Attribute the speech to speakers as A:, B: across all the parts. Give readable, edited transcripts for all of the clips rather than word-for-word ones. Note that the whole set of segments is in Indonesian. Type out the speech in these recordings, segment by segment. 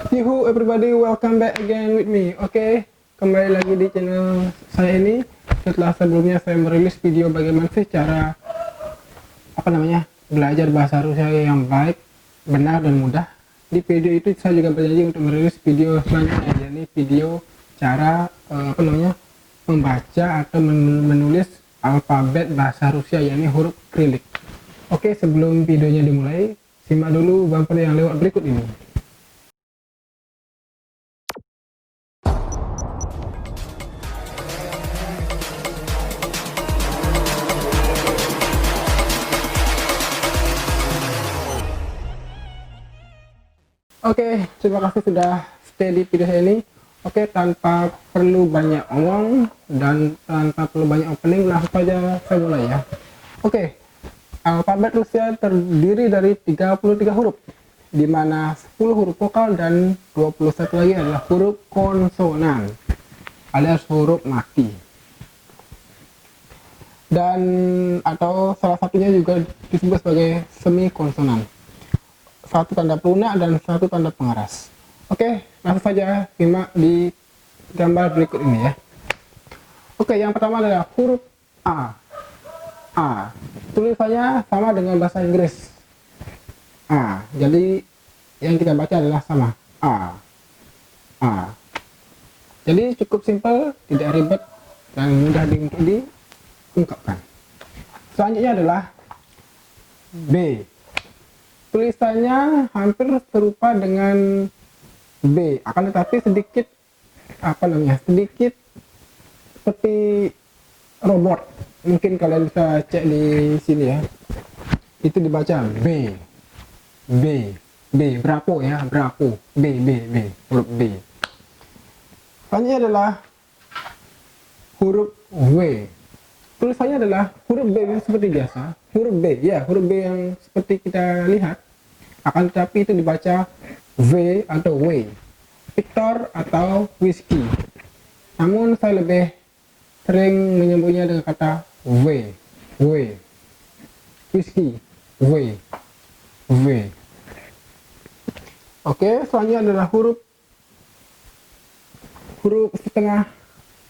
A: Yuhu everybody, welcome back again with me. Oke, kembali lagi di channel saya ini. Setelah sebelumnya saya merilis video bagaimana sih cara belajar bahasa Rusia yang baik, benar dan mudah. Di video itu saya juga berjanji untuk merilis video selanjutnya, yakni video cara membaca atau menulis alfabet bahasa Rusia, yakni huruf Kirilik. Oke, sebelum videonya dimulai, simak dulu bumper yang lewat berikut ini. Oke, terima kasih sudah stay di video saya ini. Oke, tanpa perlu banyak omong dan tanpa perlu banyak opening, langsung saja saya mulai ya. Oke, alfabet Rusia terdiri dari 33 huruf, di mana 10 huruf vokal dan 21 lagi adalah huruf konsonan alias huruf mati. Dan atau salah satunya juga disebut sebagai semi konsonan. Satu tanda pelunak dan satu tanda pengeras. Oke, langsung saja simak di gambar berikut ini ya. Oke, yang pertama adalah huruf A. A. Tulisannya sama dengan bahasa Inggris. A. Jadi yang kita baca adalah sama. A. A. Jadi cukup simpel, tidak ribet dan mudah untuk diungkapkan. Selanjutnya adalah B. Tulisannya hampir serupa dengan B, akan tetapi sedikit sedikit seperti robot. Mungkin kalian bisa cek di sini ya. Itu dibaca B, B, B, brapo ya, brapo, B, B, B, huruf B. Selanjutnya adalah huruf W. Tulisannya adalah huruf B seperti biasa, huruf B ya, huruf B yang seperti kita lihat, akan tetapi itu dibaca V atau W, Victor atau Whiskey. Namun saya lebih sering menyebutnya dengan kata W, W, Whiskey, W, W. Oke, selanjutnya adalah huruf setengah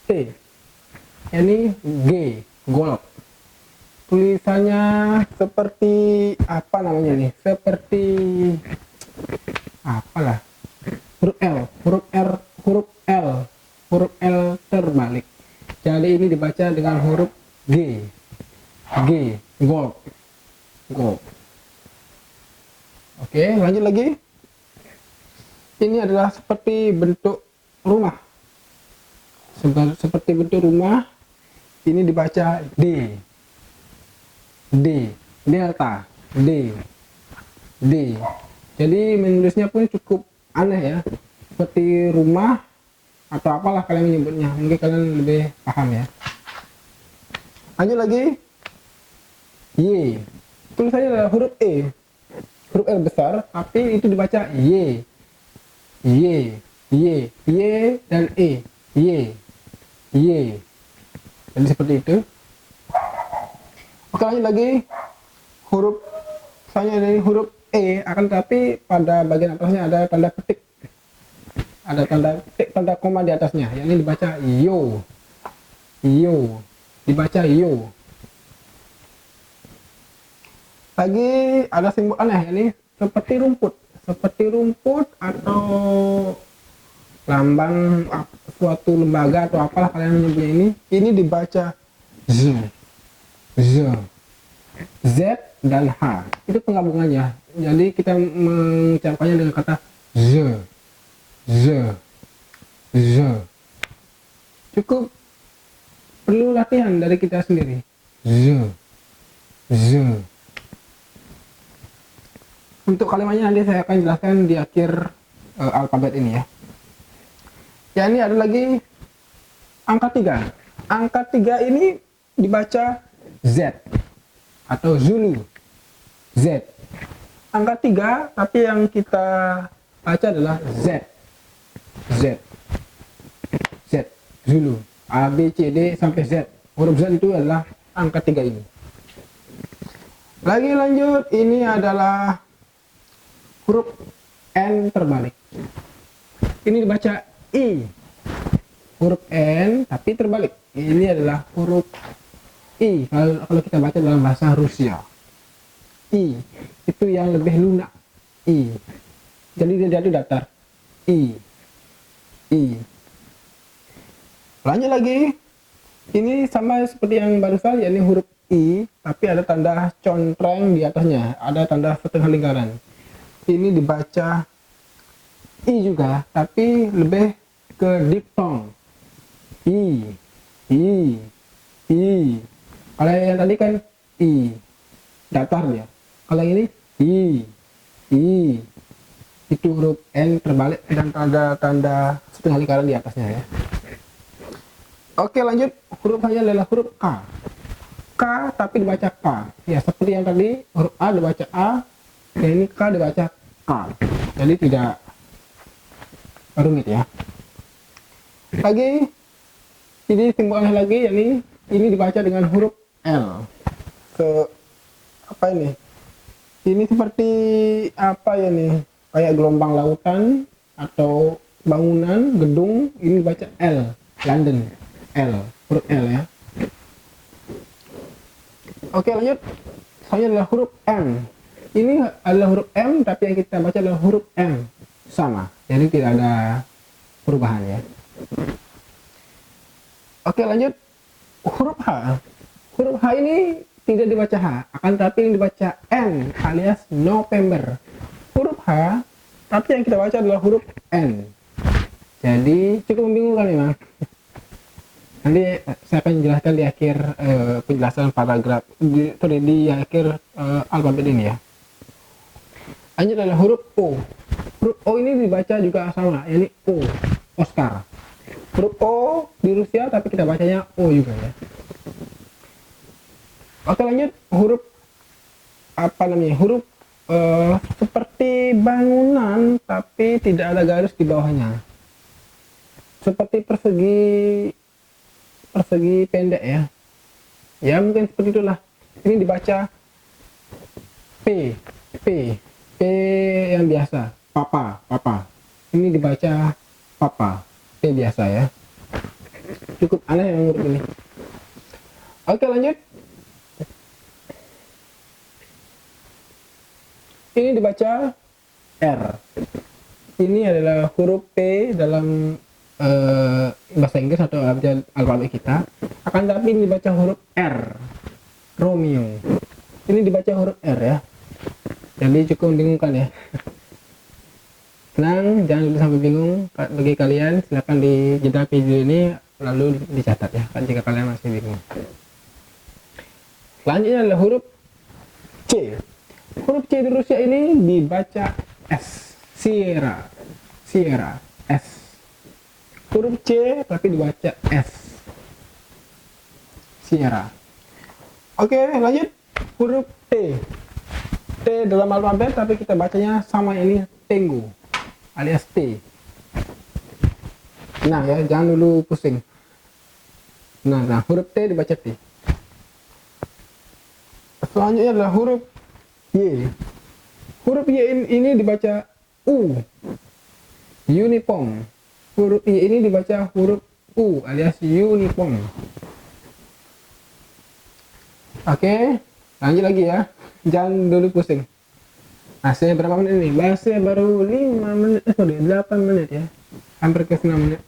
A: T, ini G, golok. Tulisannya seperti seperti apalah, huruf L, huruf L terbalik. Jadi ini dibaca dengan huruf G, golok, golok. Oke, lanjut lagi. Ini adalah seperti bentuk rumah, seperti bentuk rumah. Ini dibaca D, delta, D. Jadi menulisnya pun cukup aneh ya, seperti rumah atau apalah kalian menyebutnya. Mungkin kalian lebih paham ya. Lanjut lagi, Y. Tulisannya adalah huruf E, huruf L besar, tapi itu dibaca Y, dan E, Y. Jadi seperti itu. Oke, lanjut lagi. Huruf selanjutnya dari huruf E, akan tetapi pada bagian atasnya ada tanda petik. Ada tanda koma di atasnya. Yang ini dibaca yo. Dibaca yo. Lagi ada simbol aneh, ini seperti rumput atau lambang suatu lembaga atau apalah kalian menyebutnya. Ini dibaca Z dan H, itu penggabungannya. Jadi kita mengucapkannya dengan kata Z. Cukup perlu latihan dari kita sendiri. Z. Untuk kalimatnya nanti saya akan jelaskan di akhir alfabet ini ya. Ya, ini ada lagi angka 3. Angka 3 ini dibaca Z atau Zulu, Z. Angka 3, tapi yang kita baca adalah Z, Zulu, A, B, C, D sampai Z. Huruf Z itu adalah angka 3 ini. Lagi lanjut, ini adalah huruf N terbalik. ini dibaca I. Huruf N tapi terbalik. Ini adalah huruf I kalau kita baca dalam bahasa Rusia. I itu yang lebih lunak. I. Jadi dia jatuh datar. I. I. Lanjut lagi. Ini sama seperti yang barusan, yakni huruf I, tapi ada tanda contreng di atasnya, ada tanda setengah lingkaran. Ini dibaca I juga, tapi lebih ke diphthong. I, I, I. Kalau yang tadi kan I, datar dia. Kalau yang ini I, I. Itu huruf N terbalik dan tanda setengah lingkaran di atasnya ya. Oke, lanjut. Huruf hanya adalah huruf K. K tapi dibaca K. Ya, seperti yang tadi huruf A dibaca A, dan ini K dibaca K. Jadi tidak rumit ya. Lagi ini simbolnya lagi, yakni ini dibaca dengan huruf L. Apa ini? Ini seperti apa ya nih? Kayak gelombang lautan atau bangunan, gedung, ini dibaca L. London. L, huruf L ya. Oke, lanjut. Selanjutnya adalah huruf M. Ini adalah huruf M, tapi yang kita baca adalah huruf M. Sama, jadi tidak ada perubahan ya. Oke, lanjut. Huruf H. Huruf H ini tidak dibaca H, akan tapi yang dibaca N alias November. Huruf H, tapi yang kita baca adalah huruf N. Jadi cukup membingungkan memang. Nanti saya akan jelaskan di akhir penjelasan paragraf di akhir alfabet ini ya. Lanjut adalah huruf O. Huruf O ini dibaca juga sama, yakni O, Oscar. Huruf O di Rusia tapi kita bacanya O juga ya. Oke, lanjut huruf apa namanya? Huruf seperti bangunan tapi tidak ada garis di bawahnya. Seperti persegi pendek ya. Ya mungkin seperti itulah. Ini dibaca P yang biasa, papa. Ini dibaca papa, P biasa ya. Cukup aneh yang huruf ini. Oke, lanjut. Ini dibaca R. Ini adalah huruf P dalam bahasa Inggris atau alfabet kita, akan tapi ini dibaca huruf R, Romeo. Ini dibaca huruf R ya, jadi cukup membingungkan ya. Tenang, jangan dulu sampai bingung. Bagi kalian silahkan di jeda video ini lalu dicatat ya, jika kalian masih bingung. Selanjutnya adalah huruf C. Huruf C di Rusia ini dibaca S, Sierra, S. Huruf C tapi dibaca S, Sierra. Oke, lanjut huruf T. T dalam alfabet tapi kita bacanya sama, ini Tenggu alias T. Nah ya, jangan dulu pusing. Nah huruf T dibaca T. Selanjutnya adalah huruf Y. Huruf Y ini dibaca U, uniform. Huruf I ini dibaca huruf U alias uniform. Oke, lanjut lagi ya. Jangan dulu pusing. Masih berapa menit ini? Masih baru 8 menit ya. Hampir ke 9 menit.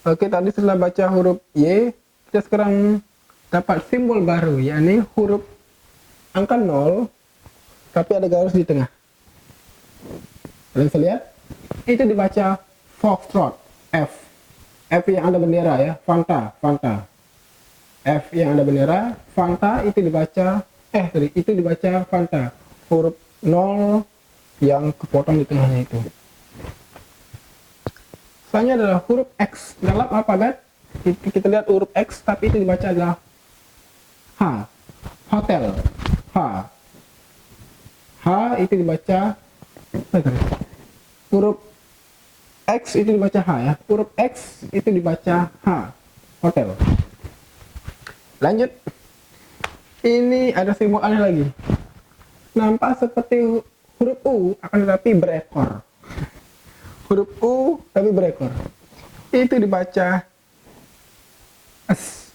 A: Oke, tadi setelah baca huruf Y, kita sekarang dapat simbol baru, yakni huruf angka 0 tapi ada garis di tengah. Kalian bisa lihat? Itu dibaca Foxtrot, F yang ada bendera ya, Fanta. F yang ada bendera, Fanta itu dibaca itu dibaca Fanta, huruf 0 yang kepotong di tengahnya itu. Selanjutnya adalah huruf X. Dalam alfabet kita lihat huruf X tapi itu dibaca adalah H, hotel, H itu dibaca huruf X itu dibaca H ya, huruf X itu dibaca H, hotel. Lanjut, ini ada simbol aneh lagi, nampak seperti huruf U akan tetapi berekor. huruf U tapi berekor. Itu dibaca S.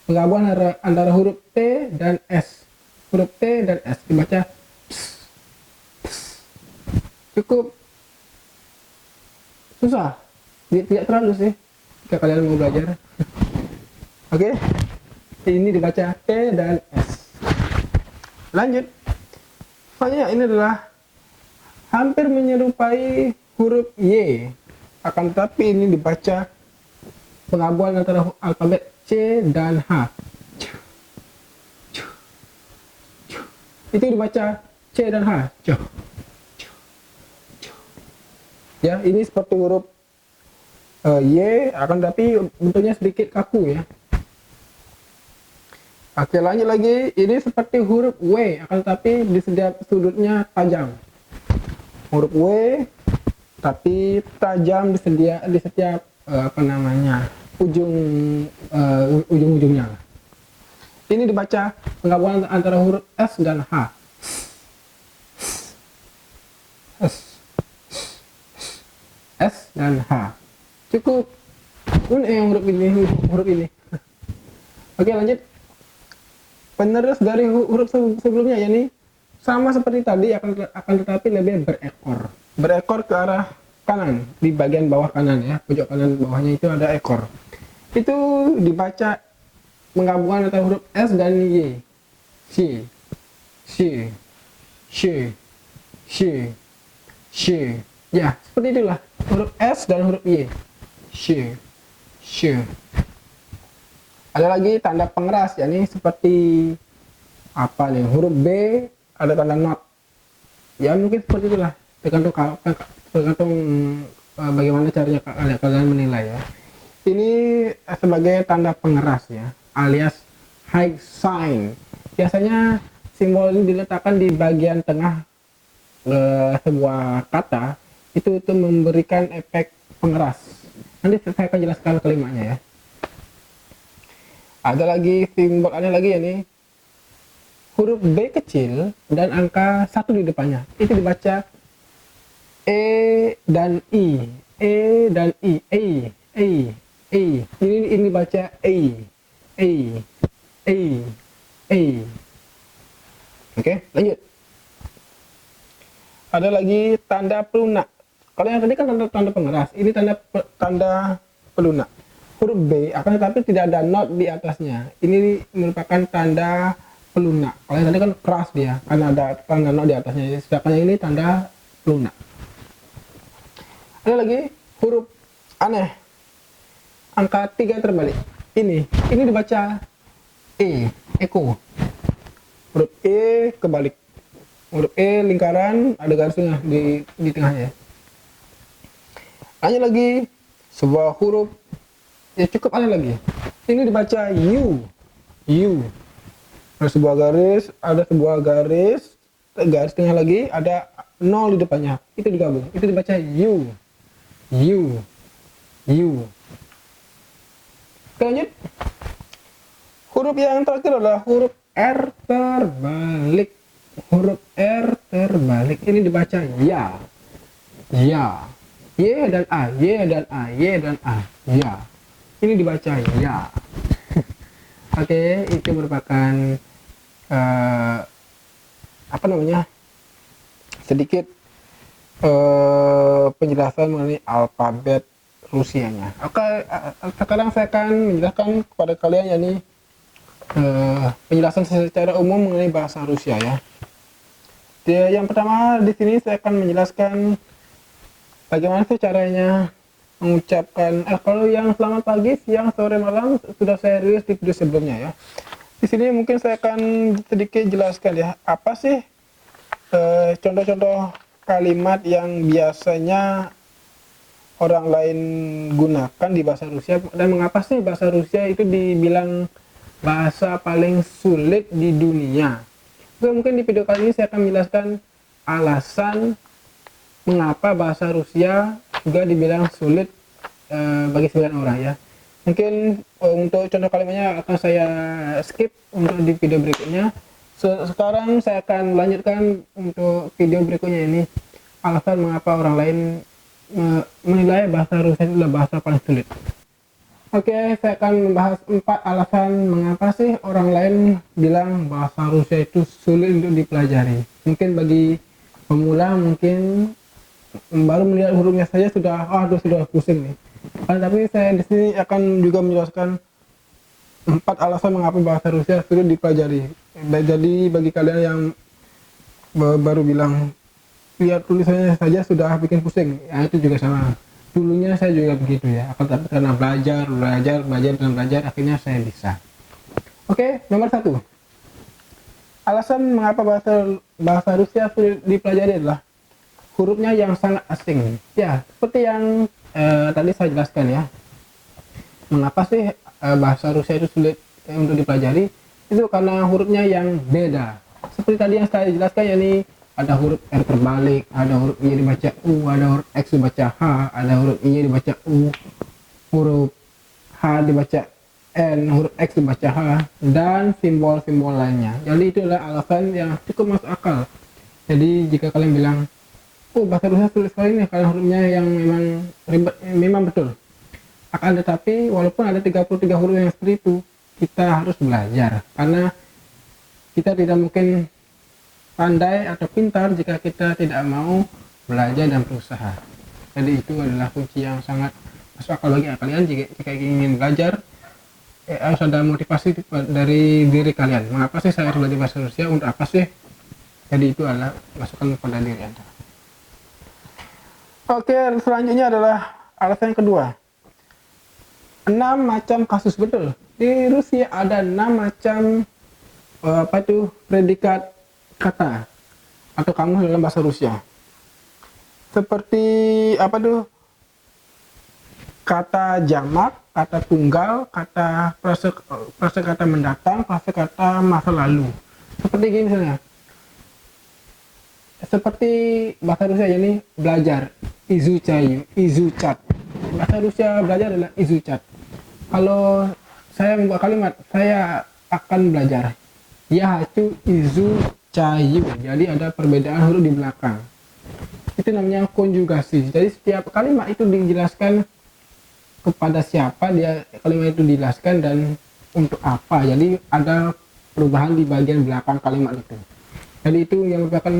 A: Penggabungan antara huruf T dan S. Huruf T dan S dibaca S. Cukup susah, tidak terlalu sih jika kalian mau belajar. Oke, ini dibaca T dan S. Lanjut, soalnya ini adalah hampir menyerupai huruf Y, akan tetapi ini dibaca penggabungan antara alfabet C dan H. Itu dibaca C dan H. Ya, ini seperti huruf Y, akan tapi bentuknya sedikit kaku ya. Oke, lanjut lagi. Ini seperti huruf W, akan tapi di setiap sudutnya tajam. Huruf W, tapi tajam di setiap ujung-ujungnya. Ini dibaca penggabungan antara huruf S dan H. S dan H. Cukup unik yang huruf ini. Oke, lanjut. Penerus dari huruf sebelumnya, yakni sama seperti tadi, akan tetapi lebih berekor. Berekor ke arah kanan, di bagian bawah kanan ya, pojok kanan bawahnya itu ada ekor. Itu dibaca penggabungan antara huruf S dan Y. Si, si, si, si, si. Ya, seperti itulah huruf S dan huruf Y. Si, si. Ada lagi tanda pengeras, yakni seperti apa nih, huruf B ada tanda not. Ya mungkin seperti itulah, tergantung bagaimana caranya kalian menilai ya. Ini sebagai tanda pengeras ya, alias high sign. Biasanya simbol ini diletakkan di bagian tengah sebuah kata, itu memberikan efek pengeras. Nanti saya akan jelaskan kalimatnya ya. Ada lagi simbol aneh lagi ya nih, huruf B kecil dan angka 1 di depannya. Itu dibaca E dan I. E dan I. Ini baca A. Oke, lanjut. Ada lagi tanda pelunak. Kalau yang tadi kan tanda pengeras, ini tanda pelunak. Huruf B, akan tetapi tidak ada not di atasnya. Ini merupakan tanda pelunak. Kalau yang tadi kan keras dia, karena ada tanda not di atasnya. Sedangkan ini tanda pelunak. Ada lagi huruf aneh, angka 3 terbalik. Ini dibaca eko. Huruf E kebalik. Huruf E lingkaran, ada garisnya di tengahnya. Lanjut lagi, sebuah huruf ya cukup aneh lagi. Ini dibaca U. Ada sebuah garis tengah lagi, ada 0 di depannya. Itu digabung. Itu dibaca U. Oke, lanjut. Huruf yang terakhir adalah huruf R terbalik. Huruf R terbalik ini dibaca ya. Y dan A. Ya. Ini dibaca ya. Oke, itu merupakan sedikit penjelasan mengenai alfabet Rusianya. Oke, sekarang saya akan menjelaskan kepada kalian yakni penjelasan secara umum mengenai bahasa Rusia ya. Yang pertama di sini saya akan menjelaskan bagaimana sih caranya mengucapkan kalau yang selamat pagi, siang, sore, malam sudah saya rilis di video sebelumnya ya. Di sini mungkin saya akan sedikit jelaskan ya, apa sih contoh-contoh kalimat yang biasanya orang lain gunakan di bahasa Rusia, dan mengapa sih bahasa Rusia itu dibilang bahasa paling sulit di dunia. Oke, mungkin di video kali ini saya akan menjelaskan alasan mengapa bahasa Rusia juga dibilang sulit bagi sebagian orang ya. Mungkin untuk contoh kalimatnya akan saya skip untuk di video berikutnya. Sekarang saya akan lanjutkan untuk video berikutnya ini, alasan mengapa orang lain menilai bahasa Rusia itu adalah bahasa paling sulit. Oke, saya akan membahas 4 alasan mengapa sih orang lain bilang bahasa Rusia itu sulit untuk dipelajari. Mungkin bagi pemula, mungkin baru melihat hurufnya saja sudah pusing nih. Tapi saya di sini akan juga menjelaskan 4 alasan mengapa bahasa Rusia sulit dipelajari. Jadi bagi kalian yang baru bilang lihat tulisannya saja sudah bikin pusing, ya itu juga sama. Dulunya saya juga begitu ya, akan tapi karena belajar dan belajar akhirnya saya bisa. Oke, nomor 1 alasan mengapa bahasa Rusia sulit dipelajari adalah hurufnya yang sangat asing. Ya, seperti yang tadi saya jelaskan ya. Mengapa sih bahasa Rusia itu sulit untuk dipelajari? Itu karena hurufnya yang beda. Seperti tadi yang saya jelaskan, yakni ada huruf R terbalik, ada huruf I dibaca U, ada huruf X dibaca H, ada huruf I dibaca U, huruf H dibaca N, huruf X dibaca H, dan simbol-simbol lainnya. Jadi itu adalah alasan yang cukup masuk akal. Jadi jika kalian bilang, oh bahasa Rusia sulit sekali nih karena hurufnya yang memang ribet, memang betul. Akan tetapi walaupun ada 33 huruf yang seperti itu, kita harus belajar karena kita tidak mungkin pandai atau pintar jika kita tidak mau belajar dan berusaha. Jadi itu adalah kunci yang sangat masuk akal bagi kalian jika ingin belajar. Harus ada motivasi dari diri kalian. Mengapa sih saya harus belajar bahasa Rusia, untuk apa sih? Jadi itu adalah masukan pada diri Anda. Oke, selanjutnya adalah alasan yang kedua. 6 macam kasus, betul. Di Rusia ada 6 macam predikat kata atau kamus dalam bahasa Rusia. Seperti kata jamak, kata tunggal, kata prasekata mendatang, prasekata masa lalu. Seperti gini misalnya. Seperti bahasa Rusia ini belajar, izuchayu, izuchat. Bahasa Rusia belajar adalah izuchat. Kalau saya membuat kalimat, saya akan belajar. Ya hacu izuchayu. Jadi ada perbedaan huruf di belakang. Itu namanya konjugasi. Jadi setiap kalimat itu dijelaskan kepada siapa kalimat itu dijelaskan dan untuk apa. Jadi ada perubahan di bagian belakang kalimat itu. Jadi itu yang merupakan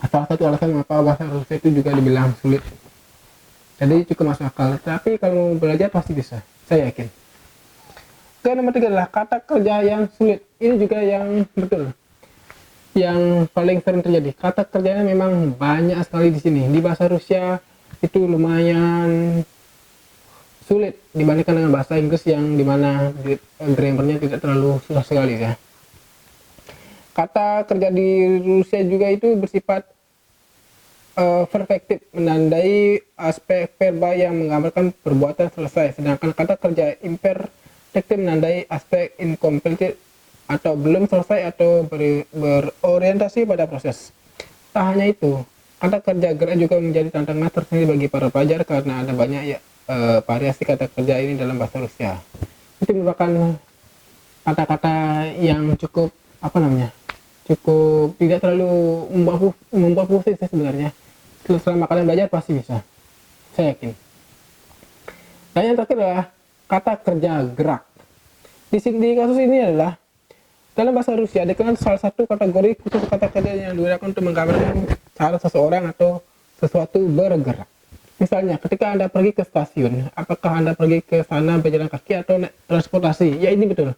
A: salah satu alasan mengapa bahasa Rusia itu juga dibilang sulit. Jadi cukup masuk akal. Tapi kalau mau belajar pasti bisa, saya yakin. Oke, nomor 3 adalah kata kerja yang sulit. Ini juga yang betul, yang paling sering terjadi. Kata kerjanya memang banyak sekali di sini. Di bahasa Rusia itu lumayan sulit dibandingkan dengan bahasa Inggris yang dimana grammarnya tidak terlalu susah sekali ya. Kata kerja di Rusia juga itu bersifat perfektif, menandai aspek verba yang menggambarkan perbuatan selesai, sedangkan kata kerja imperfektif menandai aspek incomplete atau belum selesai atau berorientasi pada proses. Tak hanya itu, kata kerja gerak juga menjadi tantangan tersendiri bagi para pelajar karena ada banyak variasi kata kerja ini dalam bahasa Rusia. Itu merupakan kata-kata yang cukup cukup tidak terlalu membuat pusing sebenarnya. Selama kalian belajar pasti bisa, saya yakin. Dan yang terakhir adalah kata kerja gerak. Di kasus ini adalah dalam bahasa Rusia dikenal salah satu kategori khusus kata kerja yang digunakan untuk menggambarkan cara seseorang atau sesuatu bergerak. Misalnya ketika Anda pergi ke stasiun, apakah Anda pergi ke sana berjalan kaki atau naik transportasi? Ya ini betul.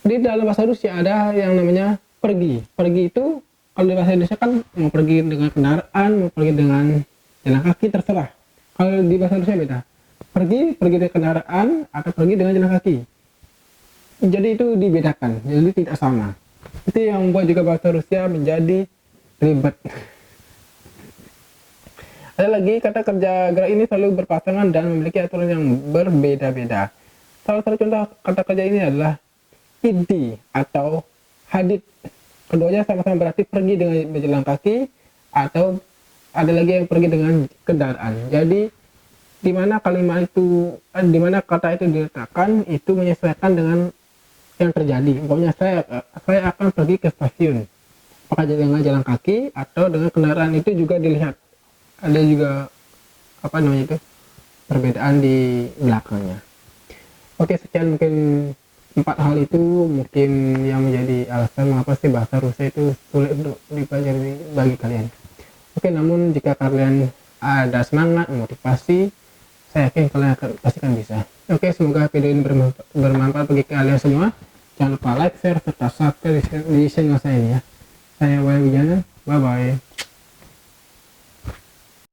A: Di dalam bahasa Rusia ada yang namanya pergi. Pergi itu kalau di bahasa Indonesia kan mau pergi dengan kendaraan, mau pergi dengan jalan kaki, terserah. Kalau di bahasa Rusia beda. Pergi dengan kendaraan atau pergi dengan jalan kaki. Jadi itu dibedakan, jadi tidak sama. Itu yang membuat juga bahasa Rusia menjadi ribet. Ada lagi kata kerja gerak ini selalu berpasangan dan memiliki aturan yang berbeda-beda. Salah satu contoh kata kerja ini adalah idi atau hadit. Keduanya sama-sama berarti pergi dengan berjalan kaki, atau ada lagi yang pergi dengan kendaraan. Jadi di mana kata itu diletakkan itu menyesuaikan dengan yang terjadi. Umpamanya saya akan pergi ke stasiun, apakah dengan jalan kaki atau dengan kendaraan itu juga dilihat. ada juga apa namanya itu perbedaan di belakangnya. Oke, sekian mungkin 4 hal itu mungkin yang menjadi alasan mengapa sih bahasa Rusia itu sulit untuk dipelajari bagi kalian. Oke, namun jika kalian ada semangat, motivasi, saya yakin kalian pasti akan bisa. Oke, semoga video ini bermanfaat bagi kalian semua. Jangan lupa like, share, serta subscribe di channel saya ini ya. Saya Wayan Wijana, bye bye.